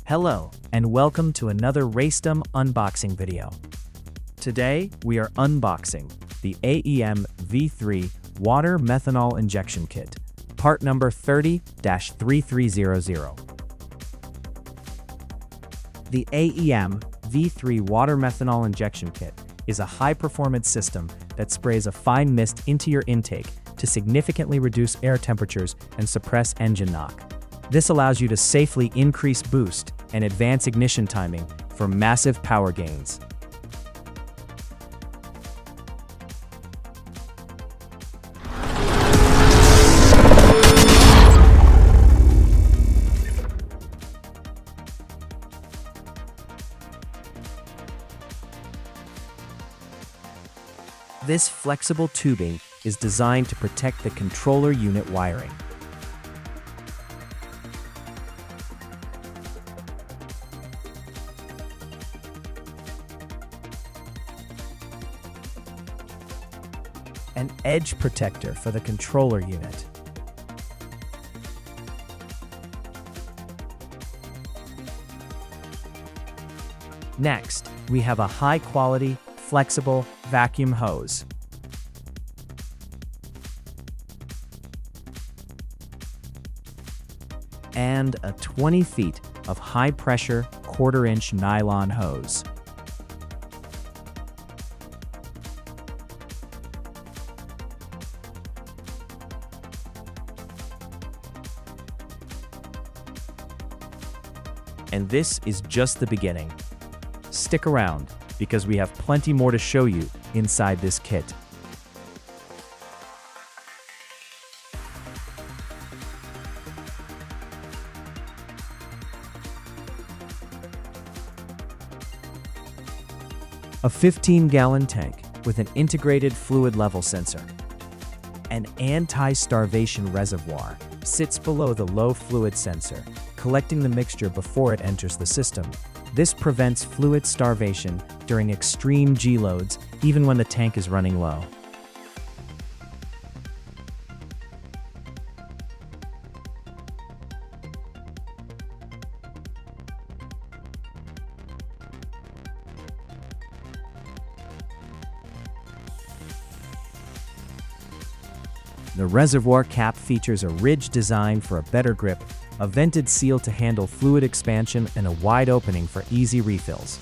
Hello, and welcome to another Racedom unboxing video. Today, we are unboxing the AEM V3 Water Methanol Injection Kit, part number 30-3300. The AEM V3 Water Methanol Injection Kit is a high-performance system that sprays a fine mist into your intake to significantly reduce air temperatures and suppress engine knock. This allows you to safely increase boost and advance ignition timing for massive power gains. This flexible tubing is designed to protect the controller unit wiring. An edge protector for the controller unit. Next, we have a high-quality, flexible vacuum hose. And a 20 feet of high-pressure quarter-inch nylon hose. And this is just the beginning. Stick around, because we have plenty more to show you inside this kit. A 15-gallon tank with an integrated fluid level sensor. An anti-starvation reservoir sits below the low fluid sensor, collecting the mixture before it enters the system. This prevents fluid starvation during extreme G loads, even when the tank is running low. The reservoir cap features a ridge design for a better grip, a vented seal to handle fluid expansion, and a wide opening for easy refills.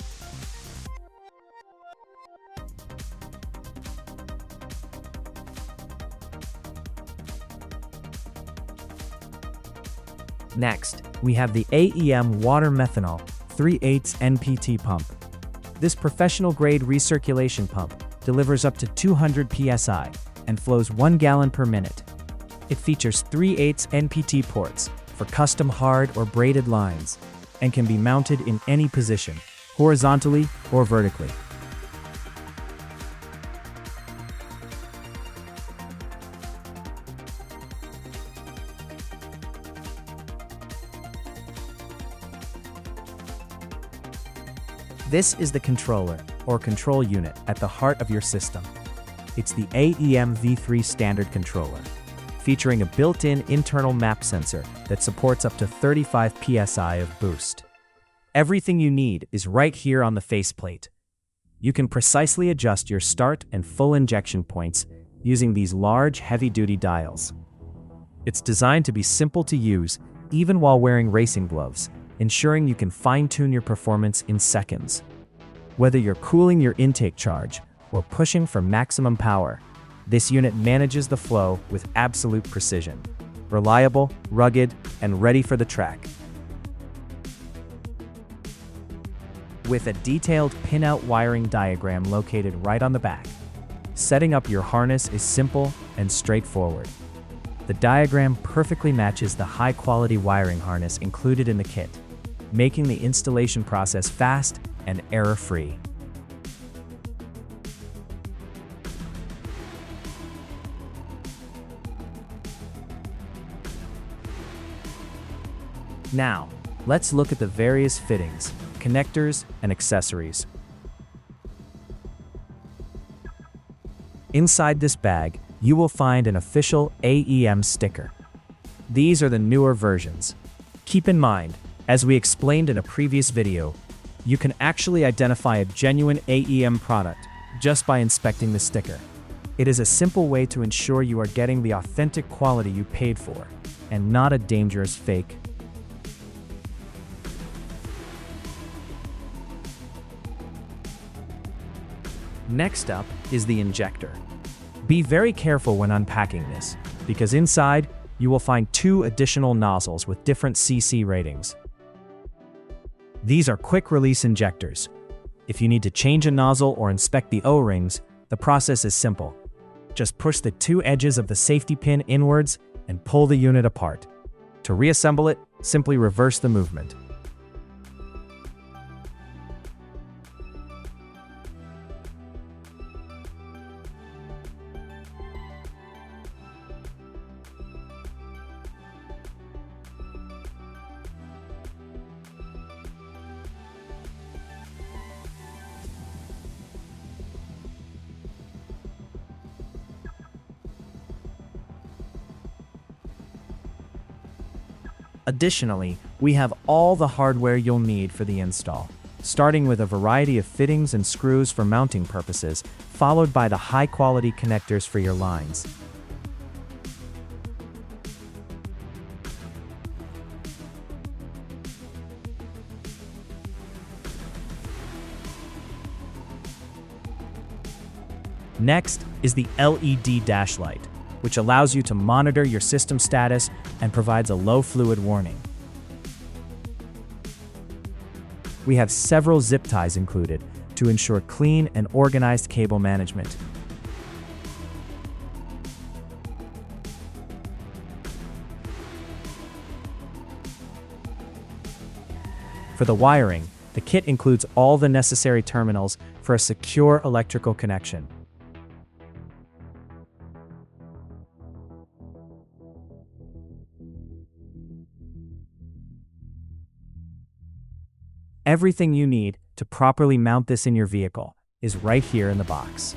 Next, we have the AEM Water-Methanol 3/8 NPT pump. This professional-grade recirculation pump delivers up to 200 psi and flows 1 gallon per minute. It features 3/8 NPT ports for custom hard or braided lines and can be mounted in any position, horizontally or vertically. This is the controller, or control unit, at the heart of your system. It's the AEM V3 standard controller, featuring a built-in internal map sensor that supports up to 35 psi of boost. Everything you need is right here on the faceplate. You can precisely adjust your start and full injection points using these large, heavy-duty dials. It's designed to be simple to use, even while wearing racing gloves, ensuring you can fine-tune your performance in seconds. Whether you're cooling your intake charge or pushing for maximum power, this unit manages the flow with absolute precision. Reliable, rugged, and ready for the track. With a detailed pin-out wiring diagram located right on the back, setting up your harness is simple and straightforward. The diagram perfectly matches the high-quality wiring harness included in the kit, making the installation process fast and error-free. Now, let's look at the various fittings, connectors, and accessories. Inside this bag, you will find an official AEM sticker. These are the newer versions. Keep in mind, As we explained in a previous video, you can actually identify a genuine AEM product just by inspecting the sticker. It is a simple way to ensure you are getting the authentic quality you paid for, and not a dangerous fake. Next up is the injector. Be very careful when unpacking this, because inside you will find 2 additional nozzles with different CC ratings. These are quick-release injectors. If you need to change a nozzle or inspect the O-rings, the process is simple. Just push the 2 edges of the safety pin inwards and pull the unit apart. To reassemble it, simply reverse the movement. Additionally, we have all the hardware you'll need for the install, starting with a variety of fittings and screws for mounting purposes, followed by the high-quality connectors for your lines. Next is the LED dash light, which allows you to monitor your system status and provides a low fluid warning. We have several zip ties included to ensure clean and organized cable management. For the wiring, the kit includes all the necessary terminals for a secure electrical connection. Everything you need to properly mount this in your vehicle is right here in the box.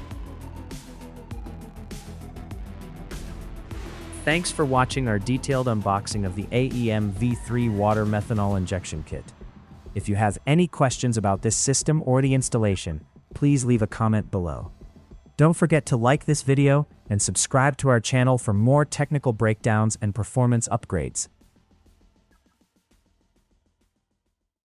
Thanks for watching our detailed unboxing of the AEM V3 Water Methanol Injection Kit. If you have any questions about this system or the installation, please leave a comment below. Don't forget to like this video and subscribe to our channel for more technical breakdowns and performance upgrades.